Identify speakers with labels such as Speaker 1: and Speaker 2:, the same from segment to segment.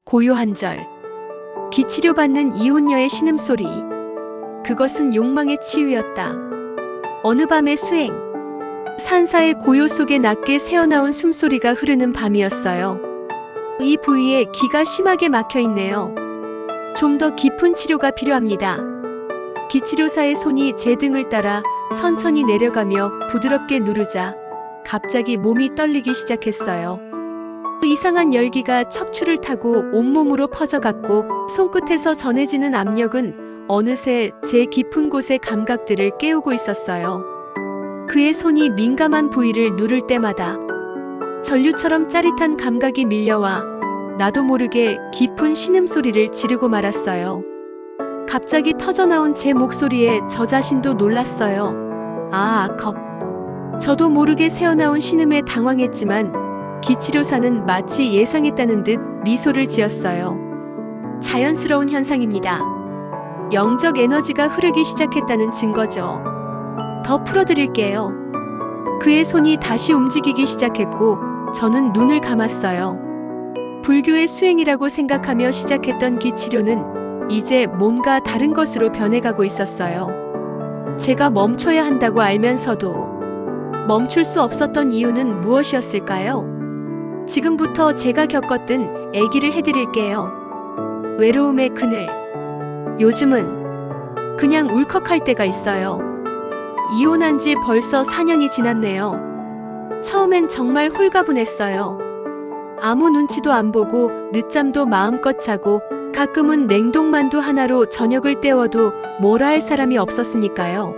Speaker 1: 고요 한 절. 기치료받는 이혼녀의 신음소리. 그것은 욕망의 치유였다. 어느 밤의 수행. 산사의 고요 속에 낮게 새어나온 숨소리가 흐르는 밤이었어요. 이 부위에 기가 심하게 막혀 있네요. 좀 더 깊은 치료가 필요합니다. 기치료사의 손이 제 등을 따라 천천히 내려가며 부드럽게 누르자 갑자기 몸이 떨리기 시작했어요. 이상한 열기가 척추를 타고 온몸으로 퍼져갔고 손끝에서 전해지는 압력은 어느새 제 깊은 곳의 감각들을 깨우고 있었어요. 그의 손이 민감한 부위를 누를 때마다 전류처럼 짜릿한 감각이 밀려와 나도 모르게 깊은 신음소리를 지르고 말았어요. 갑자기 터져나온 제 목소리에 저 자신도 놀랐어요. 컵. 저도 모르게 새어나온 신음에 당황했지만 기치료사는 마치 예상했다는 듯 미소를 지었어요. 자연스러운 현상입니다. 영적 에너지가 흐르기 시작했다는 증거죠. 더 풀어드릴게요. 그의 손이 다시 움직이기 시작했고 저는 눈을 감았어요. 불교의 수행이라고 생각하며 시작했던 기치료는 이제 뭔가 다른 것으로 변해가고 있었어요. 제가 멈춰야 한다고 알면서도 멈출 수 없었던 이유는 무엇이었을까요? 지금부터 제가 겪었던 얘기를 해드릴게요. 외로움의 그늘. 요즘은 그냥 울컥할 때가 있어요. 이혼한 지 벌써 4년이 지났네요. 처음엔 정말 홀가분했어요. 아무 눈치도 안 보고 늦잠도 마음껏 자고 가끔은 냉동만두 하나로 저녁을 때워도 뭐라 할 사람이 없었으니까요.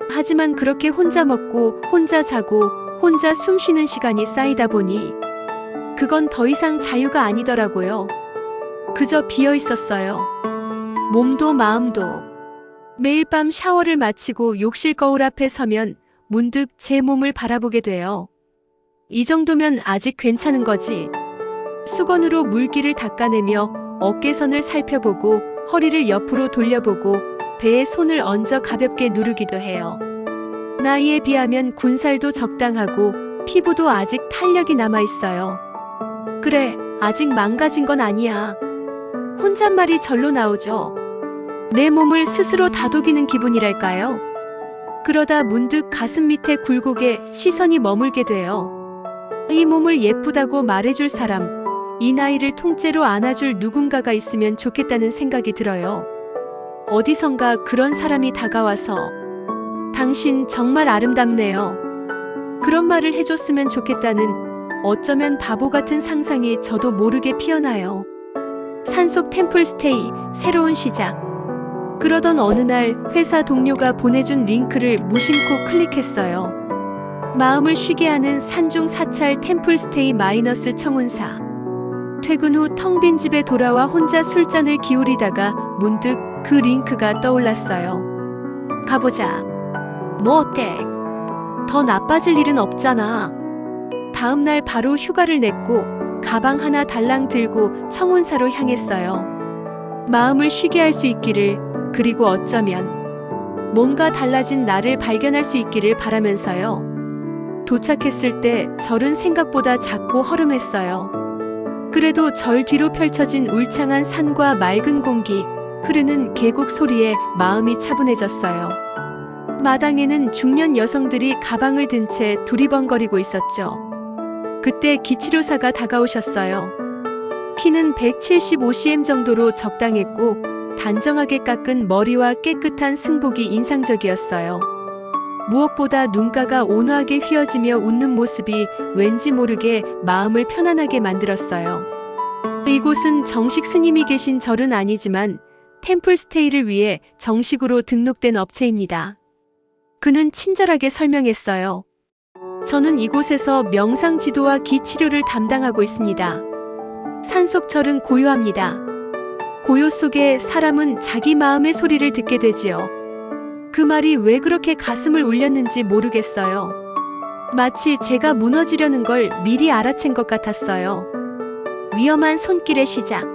Speaker 1: 하지만 그렇게 혼자 먹고 혼자 자고 혼자 숨 쉬는 시간이 쌓이다 보니 그건 더 이상 자유가 아니더라고요. 그저 비어 있었어요. 몸도 마음도. 매일 밤 샤워를 마치고 욕실 거울 앞에 서면 문득 제 몸을 바라보게 돼요. 이 정도면 아직 괜찮은 거지. 수건으로 물기를 닦아내며 어깨선을 살펴보고 허리를 옆으로 돌려보고 배에 손을 얹어 가볍게 누르기도 해요. 나이에 비하면 군살도 적당하고 피부도 아직 탄력이 남아있어요. 그래, 아직 망가진 건 아니야. 혼잣말이 절로 나오죠. 내 몸을 스스로 다독이는 기분이랄까요? 그러다 문득 가슴 밑에 굴곡에 시선이 머물게 돼요. 이 몸을 예쁘다고 말해줄 사람, 이 나이를 통째로 안아줄 누군가가 있으면 좋겠다는 생각이 들어요. 어디선가 그런 사람이 다가와서 당신 정말 아름답네요. 그런 말을 해줬으면 좋겠다는 어쩌면 바보 같은 상상이 저도 모르게 피어나요. 산속 템플스테이, 새로운 시작. 그러던 어느 날 회사 동료가 보내준 링크를 무심코 클릭했어요. 마음을 쉬게 하는 산중 사찰 템플스테이 마이너스 청운사. 퇴근 후 텅 빈 집에 돌아와 혼자 술잔을 기울이다가 문득 그 링크가 떠올랐어요. 가보자. 뭐 어때? 더 나빠질 일은 없잖아. 다음 날 바로 휴가를 냈고 가방 하나 달랑 들고 청운사로 향했어요. 마음을 쉬게 할 수 있기를, 그리고 어쩌면 뭔가 달라진 나를 발견할 수 있기를 바라면서요. 도착했을 때 절은 생각보다 작고 허름했어요. 그래도 절 뒤로 펼쳐진 울창한 산과 맑은 공기, 흐르는 계곡 소리에 마음이 차분해졌어요. 마당에는 중년 여성들이 가방을 든 채 두리번거리고 있었죠. 그때 기치료사가 다가오셨어요. 키는 175cm 정도로 적당했고 단정하게 깎은 머리와 깨끗한 승복이 인상적이었어요. 무엇보다 눈가가 온화하게 휘어지며 웃는 모습이 왠지 모르게 마음을 편안하게 만들었어요. 이곳은 정식 스님이 계신 절은 아니지만 템플스테이를 위해 정식으로 등록된 업체입니다. 그는 친절하게 설명했어요. 저는 이곳에서 명상 지도와 기치료를 담당하고 있습니다. 산속 절은 고요합니다. 고요 속에 사람은 자기 마음의 소리를 듣게 되지요. 그 말이 왜 그렇게 가슴을 울렸는지 모르겠어요. 마치 제가 무너지려는 걸 미리 알아챈 것 같았어요. 위험한 손길의 시작.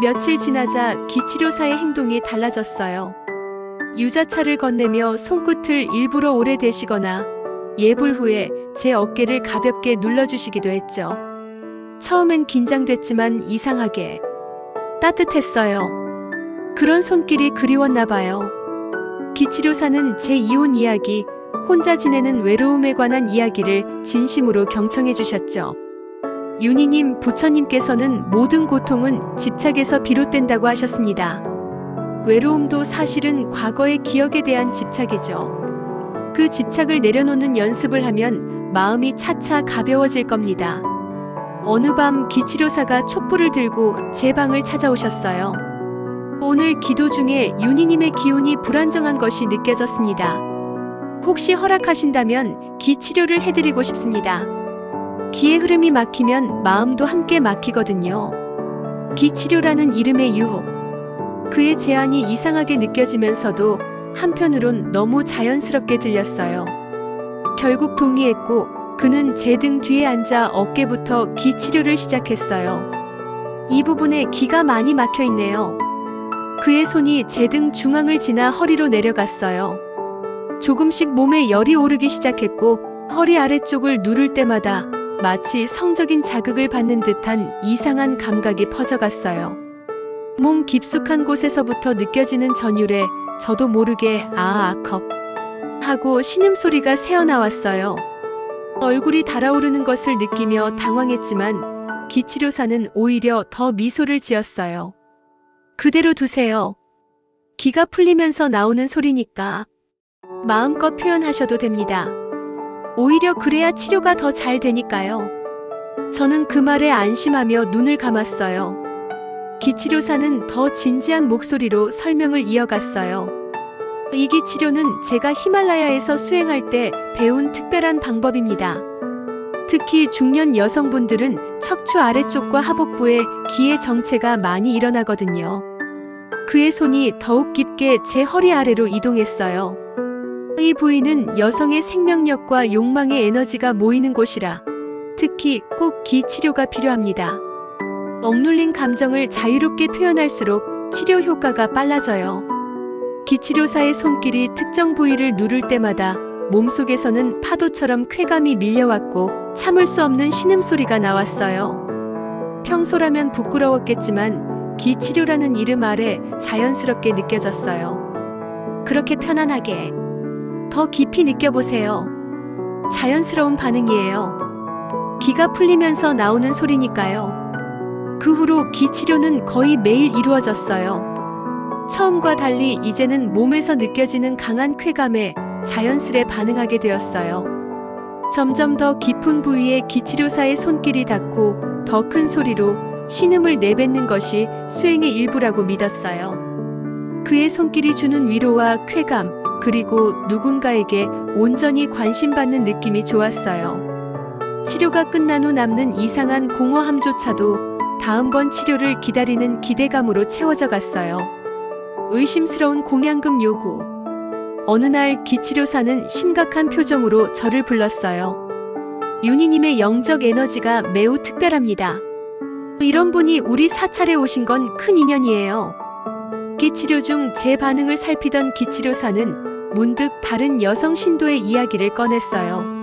Speaker 1: 며칠 지나자 기치료사의 행동이 달라졌어요. 유자차를 건네며 손끝을 일부러 오래 대시거나 예불 후에 제 어깨를 가볍게 눌러주시기도 했죠. 처음엔 긴장됐지만 이상하게 따뜻했어요. 그런 손길이 그리웠나 봐요. 기치료사는 제 이혼 이야기, 혼자 지내는 외로움에 관한 이야기를 진심으로 경청해 주셨죠. 윤희님 부처님께서는 모든 고통은 집착에서 비롯된다고 하셨습니다. 외로움도 사실은 과거의 기억에 대한 집착이죠. 그 집착을 내려놓는 연습을 하면 마음이 차차 가벼워질 겁니다. 어느 밤 기치료사가 촛불을 들고 제 방을 찾아오셨어요. 오늘 기도 중에 윤희님의 기운이 불안정한 것이 느껴졌습니다. 혹시 허락하신다면 기치료를 해드리고 싶습니다. 기의 흐름이 막히면 마음도 함께 막히거든요. 기치료라는 이름의 유혹. 그의 제안이 이상하게 느껴지면서도 한편으론 너무 자연스럽게 들렸어요. 결국 동의했고 그는 제 등 뒤에 앉아 어깨부터 기치료를 시작했어요. 이 부분에 기가 많이 막혀 있네요. 그의 손이 제 등 중앙을 지나 허리로 내려갔어요. 조금씩 몸에 열이 오르기 시작했고 허리 아래쪽을 누를 때마다 마치 성적인 자극을 받는 듯한 이상한 감각이 퍼져갔어요. 몸 깊숙한 곳에서부터 느껴지는 전율에 저도 모르게 아아컵 하고 신음소리가 새어나왔어요. 얼굴이 달아오르는 것을 느끼며 당황했지만 기치료사는 오히려 더 미소를 지었어요. 그대로 두세요. 기가 풀리면서 나오는 소리니까 마음껏 표현하셔도 됩니다. 오히려 그래야 치료가 더 잘 되니까요. 저는 그 말에 안심하며 눈을 감았어요. 기치료사는 더 진지한 목소리로 설명을 이어갔어요. 이 기치료는 제가 히말라야에서 수행할 때 배운 특별한 방법입니다. 특히 중년 여성분들은 척추 아래쪽과 하복부에 기의 정체가 많이 일어나거든요. 그의 손이 더욱 깊게 제 허리 아래로 이동했어요. 이 부위는 여성의 생명력과 욕망의 에너지가 모이는 곳이라 특히 꼭 기치료가 필요합니다. 억눌린 감정을 자유롭게 표현할수록 치료 효과가 빨라져요. 기치료사의 손길이 특정 부위를 누를 때마다 몸속에서는 파도처럼 쾌감이 밀려왔고 참을 수 없는 신음소리가 나왔어요. 평소라면 부끄러웠겠지만 기치료라는 이름 아래 자연스럽게 느껴졌어요. 그렇게 편안하게 더 깊이 느껴보세요. 자연스러운 반응이에요. 기가 풀리면서 나오는 소리니까요. 그 후로 기치료는 거의 매일 이루어졌어요. 처음과 달리 이제는 몸에서 느껴지는 강한 쾌감에 자연스레 반응하게 되었어요. 점점 더 깊은 부위에 기치료사의 손길이 닿고 더 큰 소리로 신음을 내뱉는 것이 수행의 일부라고 믿었어요. 그의 손길이 주는 위로와 쾌감, 그리고 누군가에게 온전히 관심받는 느낌이 좋았어요. 치료가 끝난 후 남는 이상한 공허함조차도 다음번 치료를 기다리는 기대감으로 채워져 갔어요. 의심스러운 공양금 요구. 어느 날 기치료사는 심각한 표정으로 저를 불렀어요. 윤희님의 영적 에너지가 매우 특별합니다. 이런 분이 우리 사찰에 오신 건 큰 인연이에요. 기치료 중 제 반응을 살피던 기치료사는 문득 다른 여성 신도의 이야기를 꺼냈어요.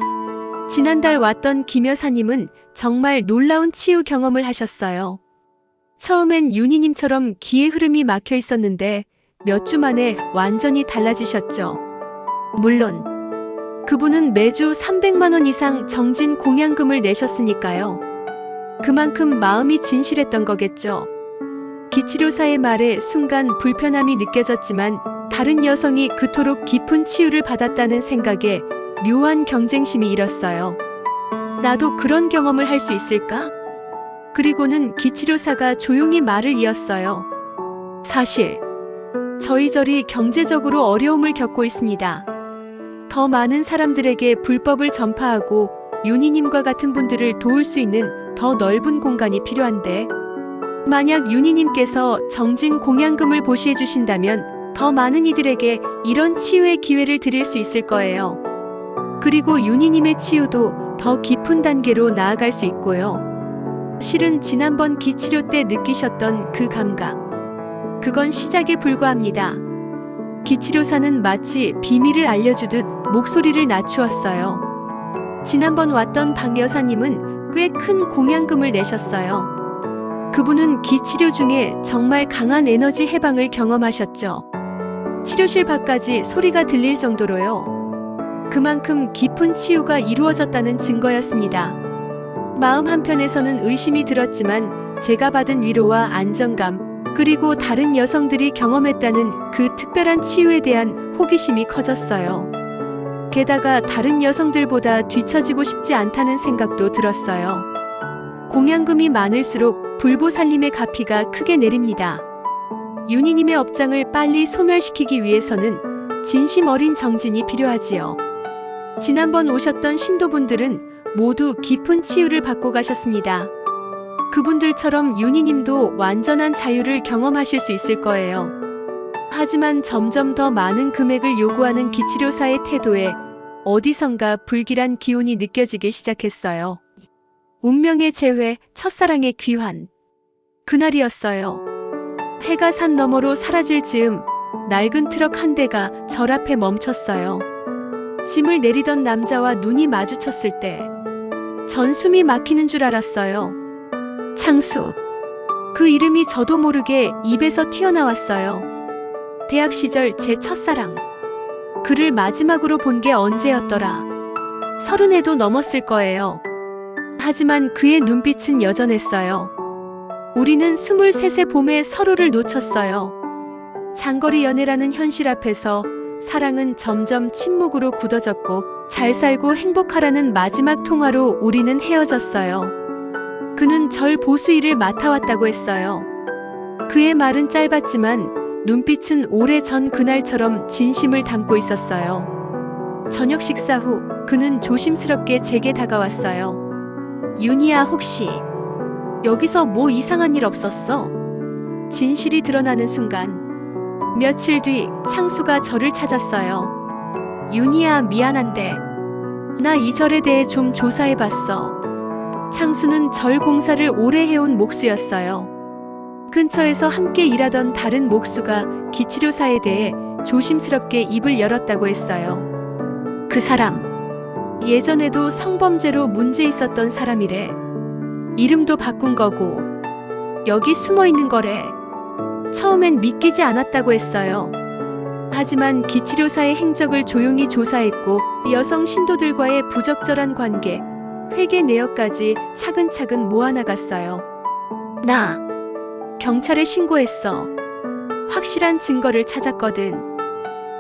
Speaker 1: 지난달 왔던 김 여사님은 정말 놀라운 치유 경험을 하셨어요. 처음엔 윤희님처럼 기의 흐름이 막혀 있었는데 몇 주 만에 완전히 달라지셨죠. 물론 그분은 매주 300만 원 이상 정진 공양금을 내셨으니까요. 그만큼 마음이 진실했던 거겠죠. 기치료사의 말에 순간 불편함이 느껴졌지만 다른 여성이 그토록 깊은 치유를 받았다는 생각에 묘한 경쟁심이 일었어요. 나도 그런 경험을 할 수 있을까? 그리고는 기치료사가 조용히 말을 이었어요. 사실 저희절이 경제적으로 어려움을 겪고 있습니다. 더 많은 사람들에게 불법을 전파하고 윤희님과 같은 분들을 도울 수 있는 더 넓은 공간이 필요한데 만약 윤희님께서 정진 공양금을 보시해 주신다면 더 많은 이들에게 이런 치유의 기회를 드릴 수 있을 거예요. 그리고 윤희님의 치유도 더 깊은 단계로 나아갈 수 있고요. 실은 지난번 기치료 때 느끼셨던 그 감각, 그건 시작에 불과합니다. 기치료사는 마치 비밀을 알려주듯 목소리를 낮추었어요. 지난번 왔던 박 여사님은 꽤 큰 공양금을 내셨어요. 그분은 기치료 중에 정말 강한 에너지 해방을 경험하셨죠. 치료실 밖까지 소리가 들릴 정도로요. 그만큼 깊은 치유가 이루어졌다는 증거였습니다. 마음 한편에서는 의심이 들었지만 제가 받은 위로와 안정감, 그리고 다른 여성들이 경험했다는 그 특별한 치유에 대한 호기심이 커졌어요. 게다가 다른 여성들보다 뒤처지고 싶지 않다는 생각도 들었어요. 공양금이 많을수록 불보살님의 가피가 크게 내립니다. 윤희님의 업장을 빨리 소멸시키기 위해서는 진심 어린 정진이 필요하지요. 지난번 오셨던 신도분들은 모두 깊은 치유를 받고 가셨습니다. 그분들처럼 윤희님도 완전한 자유를 경험하실 수 있을 거예요. 하지만 점점 더 많은 금액을 요구하는 기치료사의 태도에 어디선가 불길한 기운이 느껴지기 시작했어요. 운명의 재회, 첫사랑의 귀환. 그날이었어요. 해가 산 너머로 사라질 즈음 낡은 트럭 한 대가 절 앞에 멈췄어요. 짐을 내리던 남자와 눈이 마주쳤을 때 전 숨이 막히는 줄 알았어요. 창수. 그 이름이 저도 모르게 입에서 튀어나왔어요. 대학 시절 제 첫사랑. 그를 마지막으로 본 게 언제였더라. 30에도 넘었을 거예요. 하지만 그의 눈빛은 여전했어요. 우리는 23세 봄에 서로를 놓쳤어요. 장거리 연애라는 현실 앞에서 사랑은 점점 침묵으로 굳어졌고 잘 살고 행복하라는 마지막 통화로 우리는 헤어졌어요. 그는 절 보수일을 맡아왔다고 했어요. 그의 말은 짧았지만 눈빛은 오래전 그날처럼 진심을 담고 있었어요. 저녁 식사 후 그는 조심스럽게 제게 다가왔어요. 윤희야, 혹시 여기서 뭐 이상한 일 없었어? 진실이 드러나는 순간 며칠 뒤 창수가 저를 찾았어요. 윤희야, 미안한데 나 이 절에 대해 좀 조사해봤어. 창수는 절 공사를 오래 해온 목수였어요. 근처에서 함께 일하던 다른 목수가 기치료사에 대해 조심스럽게 입을 열었다고 했어요. 그 사람, 예전에도 성범죄로 문제 있었던 사람이래. 이름도 바꾼 거고 여기 숨어 있는 거래. 처음엔 믿기지 않았다고 했어요. 하지만 기치료사의 행적을 조용히 조사했고 여성 신도들과의 부적절한 관계, 회계 내역까지 차근차근 모아나갔어요. 나 경찰에 신고했어. 확실한 증거를 찾았거든.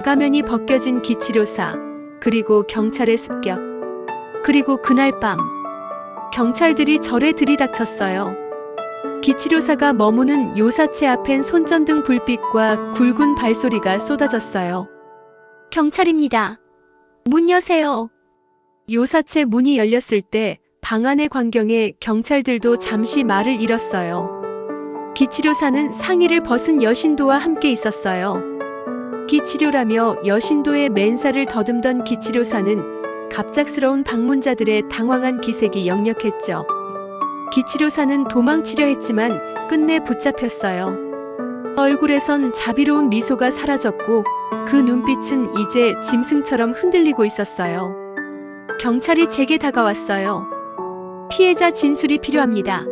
Speaker 1: 가면이 벗겨진 기치료사, 그리고 경찰의 습격. 그리고 그날 밤 경찰들이 절에 들이닥쳤어요. 기치료사가 머무는 요사체 앞엔 손전등 불빛과 굵은 발소리가 쏟아졌어요. 경찰입니다. 문 여세요. 요사체 문이 열렸을 때 방 안의 광경에 경찰들도 잠시 말을 잃었어요. 기치료사는 상의를 벗은 여신도와 함께 있었어요. 기치료라며 여신도의 맨살을 더듬던 기치료사는 갑작스러운 방문자들의 당황한 기색이 역력했죠. 기치료사는 도망치려 했지만 끝내 붙잡혔어요. 얼굴에선 자비로운 미소가 사라졌고 그 눈빛은 이제 짐승처럼 흔들리고 있었어요. 경찰이 제게 다가왔어요. 피해자 진술이 필요합니다.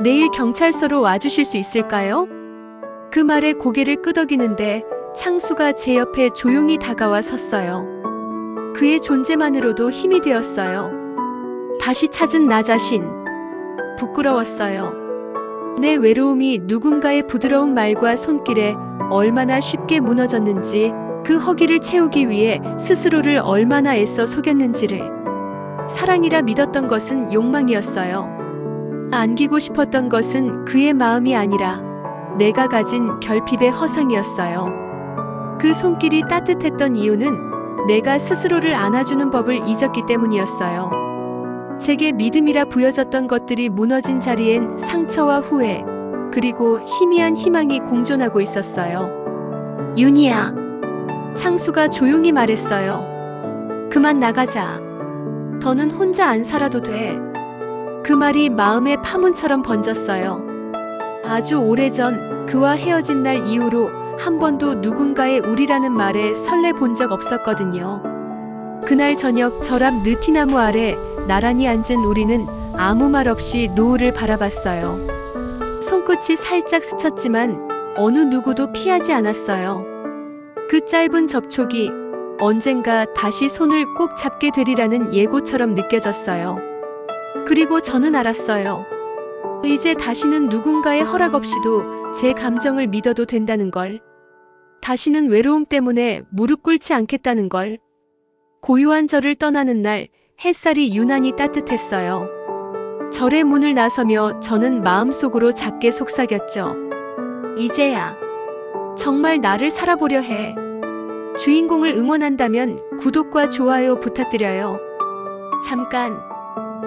Speaker 1: 내일 경찰서로 와주실 수 있을까요? 그 말에 고개를 끄덕이는데 창수가 제 옆에 조용히 다가와 섰어요. 그의 존재만으로도 힘이 되었어요. 다시 찾은 나 자신. 부끄러웠어요. 내 외로움이 누군가의 부드러운 말과 손길에 얼마나 쉽게 무너졌는지, 그 허기를 채우기 위해 스스로를 얼마나 애써 속였는지를. 사랑이라 믿었던 것은 욕망이었어요. 안기고 싶었던 것은 그의 마음이 아니라 내가 가진 결핍의 허상이었어요. 그 손길이 따뜻했던 이유는 내가 스스로를 안아주는 법을 잊었기 때문이었어요. 제게 믿음이라 부여졌던 것들이 무너진 자리엔 상처와 후회, 그리고 희미한 희망이 공존하고 있었어요. 윤희야. 창수가 조용히 말했어요. 그만 나가자. 더는 혼자 안 살아도 돼. 그 말이 마음의 파문처럼 번졌어요. 아주 오래전 그와 헤어진 날 이후로 한 번도 누군가의 우리라는 말에 설레 본 적 없었거든요. 그날 저녁 절 앞 느티나무 아래 나란히 앉은 우리는 아무 말 없이 노을을 바라봤어요. 손끝이 살짝 스쳤지만 어느 누구도 피하지 않았어요. 그 짧은 접촉이 언젠가 다시 손을 꼭 잡게 되리라는 예고처럼 느껴졌어요. 그리고 저는 알았어요. 이제 다시는 누군가의 허락 없이도 제 감정을 믿어도 된다는 걸. 다시는 외로움 때문에 무릎 꿇지 않겠다는 걸. 고요한 절을 떠나는 날 햇살이 유난히 따뜻했어요. 절의 문을 나서며 저는 마음속으로 작게 속삭였죠. 이제야 정말 나를 살아보려 해. 주인공을 응원한다면 구독과 좋아요 부탁드려요. 잠깐.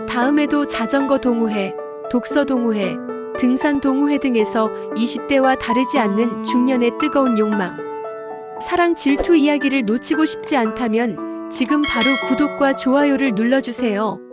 Speaker 1: 다음에도 자전거 동호회, 독서 동호회, 등산 동호회 등에서 20대와 다르지 않는 중년의 뜨거운 욕망, 사랑 질투 이야기를 놓치고 싶지 않다면 지금 바로 구독과 좋아요를 눌러주세요.